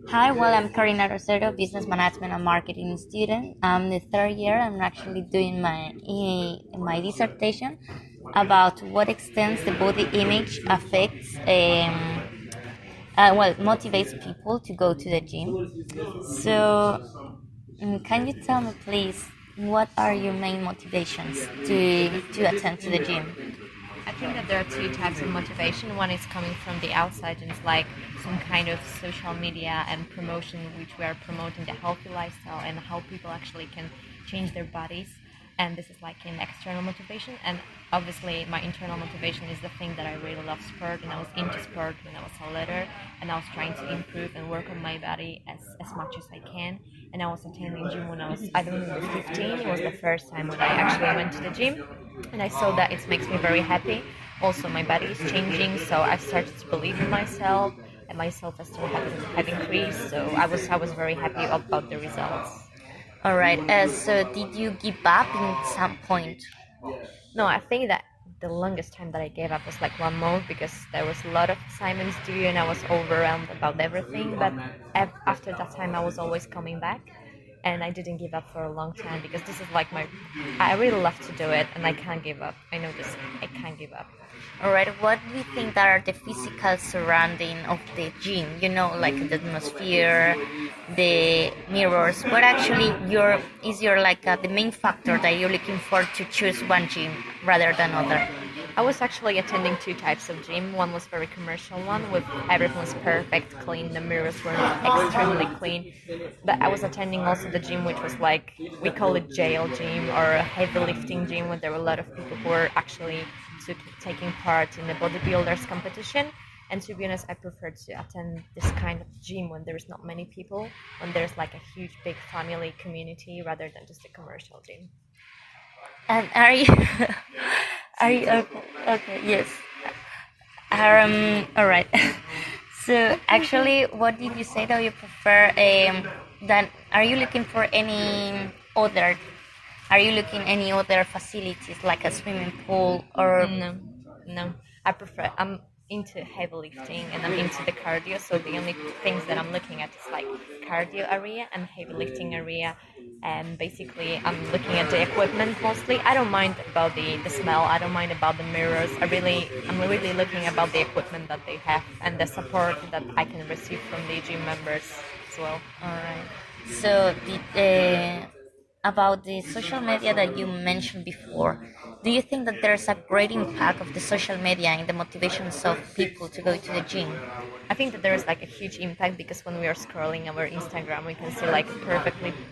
Hi, well, I'm Karina Rosero, business management and marketing student. I'm the third year. I'm actually doing my dissertation about what extent the body image affects, motivates people to go to the gym. So, can you tell me, please, what are your main motivations to attend to the gym? I think that there are two types of motivation. One is coming from the outside, and it's like some kind of social media and promotion, which we are promoting the healthy lifestyle and how people actually can change their bodies. And this is like an external motivation. And obviously, my internal motivation is the thing that I really love sport, and I was into sport when I was a little, and I was trying to improve and work on my body as much as I can. And I was attending gym when I don't remember, 15. It was the first time when I actually went to the gym, and I saw that it makes me very happy. Also, my body is changing, so I started to believe in myself, and my self-esteem have increased. So I was very happy about the results. All right. So, did you give up in some point? No, I think that the longest time that I gave up was like 1 month because there was a lot of assignments due and I was overwhelmed about everything. But after that time, I was always coming back, and I didn't give up for a long time because this is like my. I really love to do it, and I can't give up. I know this. I can't give up. All right, what do you think that are the physical surrounding of the gym? You know, like the atmosphere, the mirrors. What actually your like the main factor that you're looking for to choose one gym rather than other? I was actually attending two types of gym. One was very commercial one with everything was perfect, clean. The mirrors were extremely clean. But I was attending also the gym which was like we call it jail gym or a heavy lifting gym where there were a lot of people who were actually taking part in the bodybuilders competition. And to be honest, I prefer to attend this kind of gym when there's not many people, when there's like a huge big family community rather than just a commercial gym. And are you are you okay? Okay, yes. All right. So actually, what did you say that you prefer? Then are you looking for any other? Are you looking any other facilities like a swimming pool or? No, no. I'm into heavy lifting and I'm into the cardio. So the only things that I'm looking at is like cardio area and heavy lifting area. And basically, I'm looking at the equipment mostly. I don't mind about the smell. I don't mind about the mirrors. I'm really looking about the equipment that they have and the support that I can receive from the gym members as well. All right. So about the social media that you mentioned before, do you think that there's a great impact of the social media in the motivations of people to go to the gym? I think that there is like a huge impact because when we are scrolling our Instagram, we can see like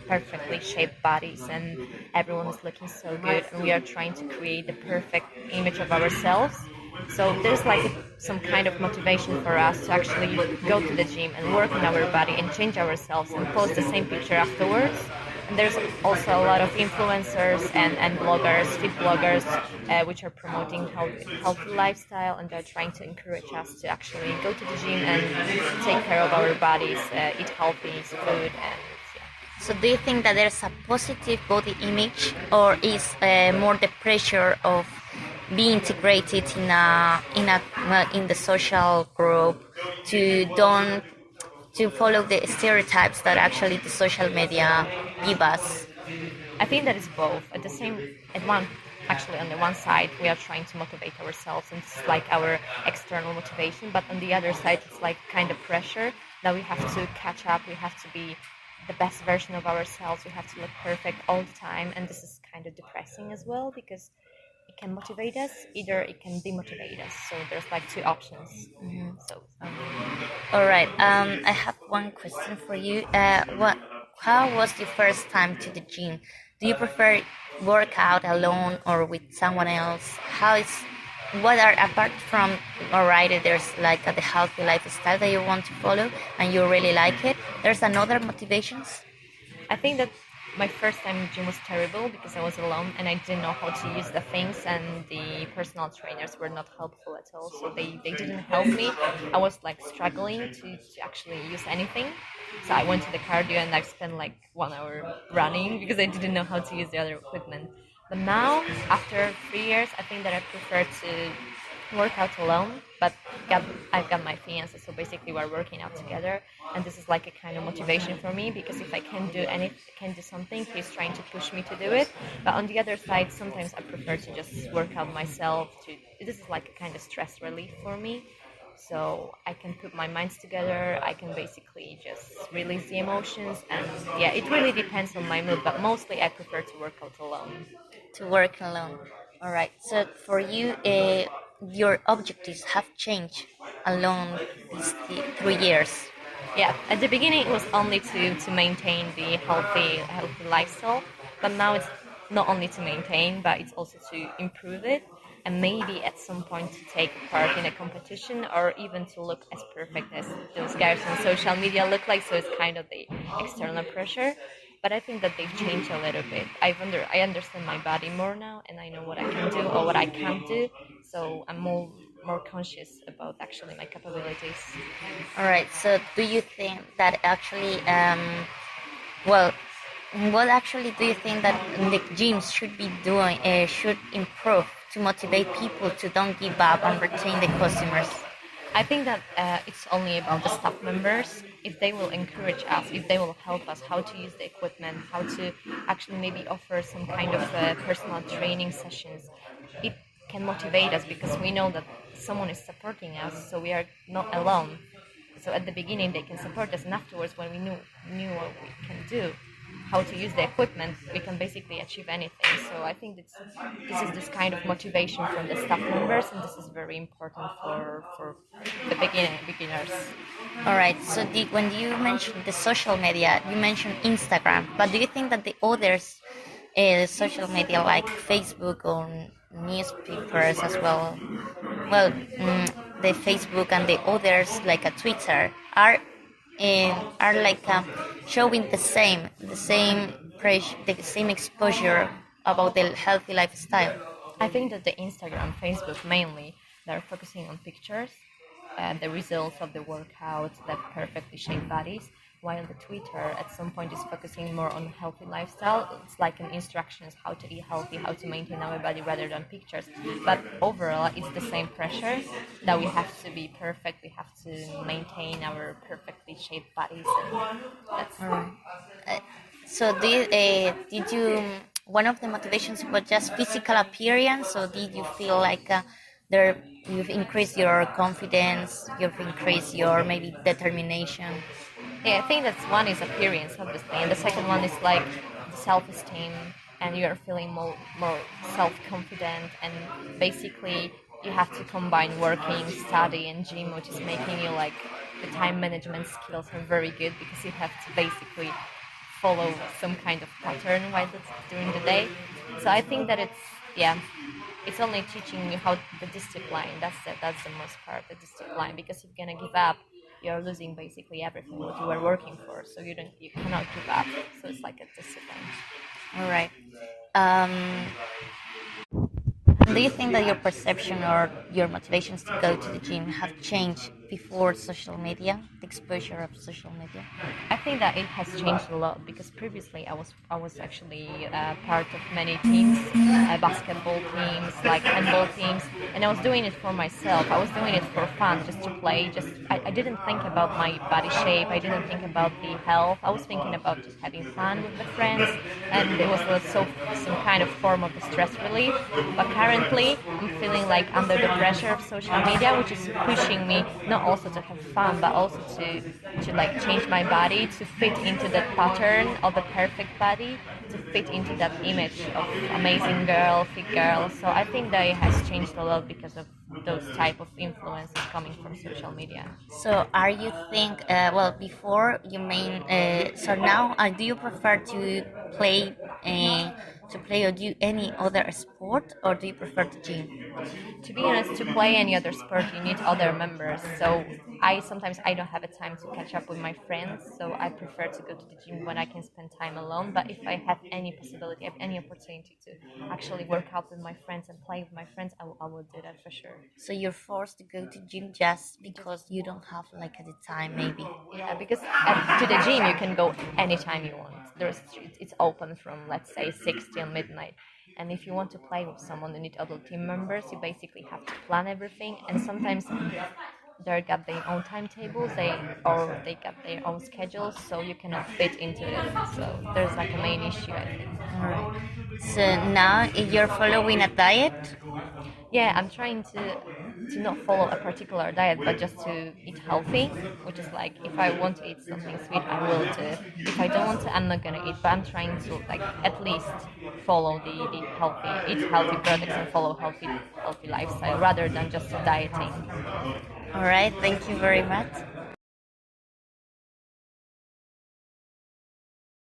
perfectly shaped bodies, and everyone is looking so good, and we are trying to create the perfect image of ourselves. So there's like some kind of motivation for us to actually go to the gym and work on our body and change ourselves and post the same picture afterwards. And there's also a lot of influencers and bloggers, fit bloggers, which are promoting healthy lifestyle, and they're trying to encourage us to actually go to the gym and take care of our bodies, eat healthy food, and yeah. So do you think that there's a positive body image, or is more the pressure of being integrated in the social group to don't to follow the stereotypes that actually the social media give us? I think that is both. Actually, on the one side, we are trying to motivate ourselves, and it's like our external motivation. But on the other side, it's like kind of pressure that we have to catch up. We have to be the best version of ourselves. We have to look perfect all the time, and this is kind of depressing as well because it can motivate us, either it can demotivate us. So there's like two options. So All right. I have one question for you. How was your first time to the gym? Do you prefer workout alone or with someone else? What are apart from alright, there's like the healthy lifestyle that you want to follow and you really like it. There's another motivations. I think that my first time in gym was terrible because I was alone and I didn't know how to use the things, and the personal trainers were not helpful at all. So they didn't help me. I was like struggling to actually use anything. So I went to the cardio and I spent like 1 hour running because I didn't know how to use the other equipment. But now, after 3 years, I think that I prefer to work out alone, but I've got my fiance, so basically we're working out together, and this is like a kind of motivation for me because if I can do something, he's trying to push me to do it. But on the other side, sometimes I prefer to just work out myself. This is like a kind of stress relief for me. So I can put my minds together. I can basically just release the emotions, and yeah, it really depends on my mood. But mostly, I prefer to work out alone. To work alone. All right. So for you, your objectives have changed along these 3 years. Yeah, at the beginning it was only to maintain the healthy lifestyle, but now it's not only to maintain, but it's also to improve it, and maybe at some point to take part in a competition or even to look as perfect as those guys on social media look like. So it's kind of the external pressure. But I think that they've changed a little bit. I understand my body more now, and I know what I can do or what I can't do. So I'm more conscious about actually my capabilities. All right. So do you think that actually, well, what actually do you think that the gyms should be doing, should improve to motivate people to don't give up and retain the customers? I think that it's only about the staff members. If they will encourage us, if they will help us how to use the equipment, how to actually maybe offer some kind of personal training sessions, it can motivate us because we know that someone is supporting us, so we are not alone. So at the beginning they can support us, and afterwards when we knew what we can do, how to use the equipment, we can basically achieve anything. So I think this is this kind of motivation from the staff members, and this is very important for the beginners. All right. So when you mentioned the social media, you mentioned Instagram, but do you think that the others, social media like Facebook or newspapers as well, well, the Facebook and the others like a Twitter are like showing the same exposure about the healthy lifestyle? I think that the Instagram, Facebook mainly, they're focusing on pictures, the results of the workouts, the perfectly shaped bodies, while the Twitter at some point is focusing more on healthy lifestyle. It's like an instructions how to eat healthy, how to maintain our body rather than pictures. But overall, it's the same pressure that we have to be perfect, we have to maintain our perfectly shaped bodies, and that's. All right. Uh, so did you one of the motivations was just physical appearance, or did you feel like there you've increased your confidence, you've increased your maybe determination? Yeah, I think that's one is appearance, obviously, and the second one is like the self-esteem, and you are feeling more self-confident, and basically you have to combine working, study, and gym, which is making you like the time management skills are very good because you have to basically follow some kind of pattern while that's during the day. So I think that it's only teaching you how the discipline. That's the most part, the discipline. Because if you're gonna give up, you're losing basically everything what you were working for. So you cannot give up. So it's like a discipline. All right. Um, do you think that your perception or your motivations to go to the gym have changed before social media, the exposure of social media? I think that it has changed a lot because previously I was actually part of many teams, basketball teams, like handball teams, and I was doing it for myself. I was doing it for fun, just to play. I didn't think about my body shape. I didn't think about the health. I was thinking about just having fun with the friends, and it was some kind of form of the stress relief. But currently, I'm feeling like under the pressure of social media, which is pushing me not also to have fun, but also to like change my body to fit into that pattern of a perfect body, to fit into that image of amazing girl, fit girl. So I think that it has changed a lot because of those type of influences coming from social media. So, are you think well before you mean so now do you prefer play uh, to play or do any other sport or do you prefer to gym? To be honest, to play any other sport, you need other members. So I don't have a time to catch up with my friends. So I prefer to go to the gym when I can spend time alone. But if I have any possibility, have any opportunity to actually work out with my friends and play with my friends, I will do that for sure. So you're forced to go to gym just because you don't have like at the time maybe. Yeah, because to the gym you can go anytime you want. It's open from let's say 6 till midnight, And if you want to play with someone, you need other team members. You basically have to plan everything, and sometimes they got their own timetables, they got their own schedules, so you cannot fit into it. So there's like a main issue, I think. All right. So now you're following a diet. Yeah, I'm trying to not follow a particular diet, but just to eat healthy, which is like if I want to eat something sweet, I will do. If I don't want to, I'm not gonna eat. But I'm trying to like at least follow the healthy, eat healthy products and follow healthy lifestyle rather than just dieting. All right. Thank you very much.